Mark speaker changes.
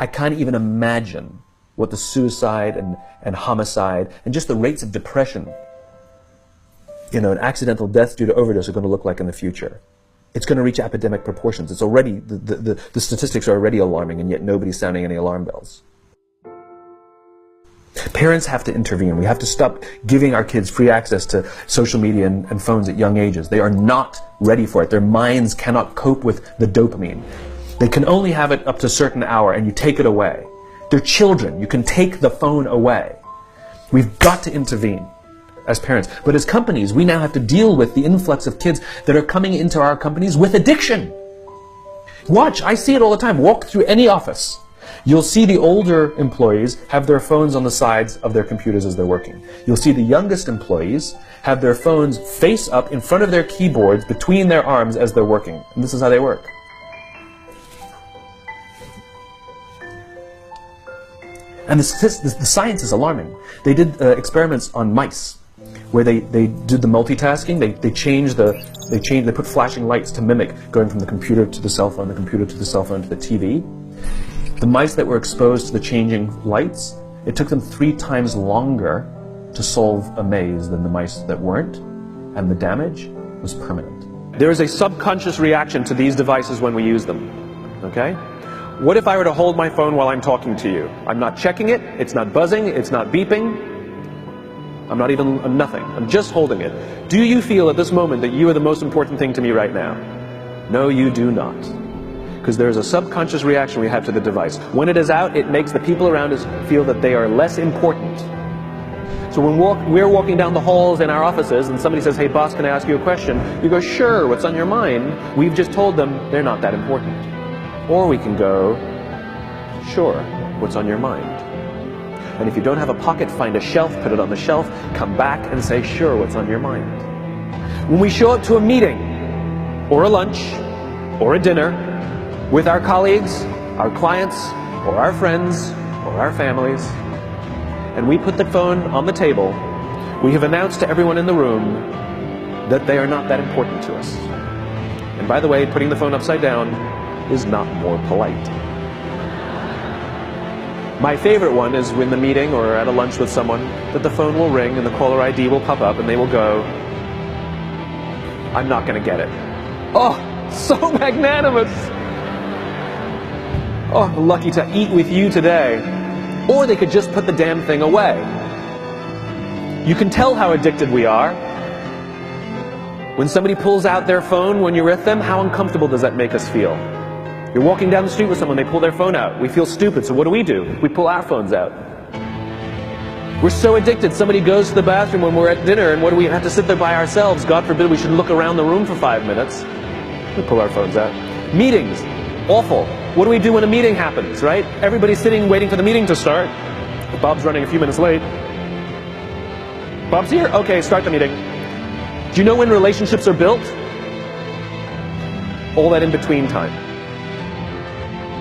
Speaker 1: I can't even imagine what the suicide and homicide and just the rates of depression, and accidental deaths due to overdose are going to look like in the future. It's going to reach epidemic proportions. It's already, the statistics are already alarming, and yet nobody's sounding any alarm bells. Parents have to intervene. We have to stop giving our kids free access to social media and phones at young ages. They are not ready for it. Their minds cannot cope with the dopamine. They can only have it up to a certain hour, and you take it away. They're children. You can take the phone away. We've got to intervene as parents. But as companies, we now have to deal with the influx of kids that are coming into our companies with addiction. Watch, I see it all the time. Walk through any office. You'll see the older employees have their phones on the sides of their computers as they're working. You'll see the youngest employees have their phones face up in front of their keyboards between their arms as they're working. And this is how they work. And the science is alarming. They did experiments on mice where they did the multitasking. They put flashing lights to mimic going from the computer to the cell phone, the computer to the cell phone to the TV. The mice that were exposed to the changing lights, it took them 3 times longer to solve a maze than the mice that weren't, and the damage was permanent. There is a subconscious reaction to these devices when we use them, okay? What if I were to hold my phone while I'm talking to you? I'm not checking it, it's not buzzing, it's not beeping, I'm not even nothing, I'm just holding it. Do you feel at this moment that you are the most important thing to me right now? No, you do not. Because there is a subconscious reaction we have to the device. When it is out, it makes the people around us feel that they are less important. So when we're walking down the halls in our offices and somebody says, hey boss, can I ask you a question? You go, sure, what's on your mind? We've just told them they're not that important. Or we can go, sure, what's on your mind? And if you don't have a pocket, find a shelf, put it on the shelf, come back and say, sure, what's on your mind? When we show up to a meeting, or a lunch, or a dinner, with our colleagues, our clients, or our friends, or our families, and we put the phone on the table, we have announced to everyone in the room that they are not that important to us. And by the way, putting the phone upside down is not more polite. My favorite one is in the meeting or at a lunch with someone that the phone will ring and the caller ID will pop up and they will go, I'm not going to get it. Oh, so magnanimous! Oh, lucky to eat with you today. Or they could just put the damn thing away. You can tell how addicted we are. When somebody pulls out their phone when you're with them, how uncomfortable does that make us feel? You're walking down the street with someone, they pull their phone out. We feel stupid, so what do? We pull our phones out. We're so addicted. Somebody goes to the bathroom when we're at dinner, and what do we have to sit there by ourselves? God forbid we should look around the room for 5 minutes. We pull our phones out. Meetings, awful. What do we do when a meeting happens, right? Everybody's sitting waiting for the meeting to start. Bob's running a few minutes late. Bob's here? Okay, start the meeting. Do you know when relationships are built? All that in between time.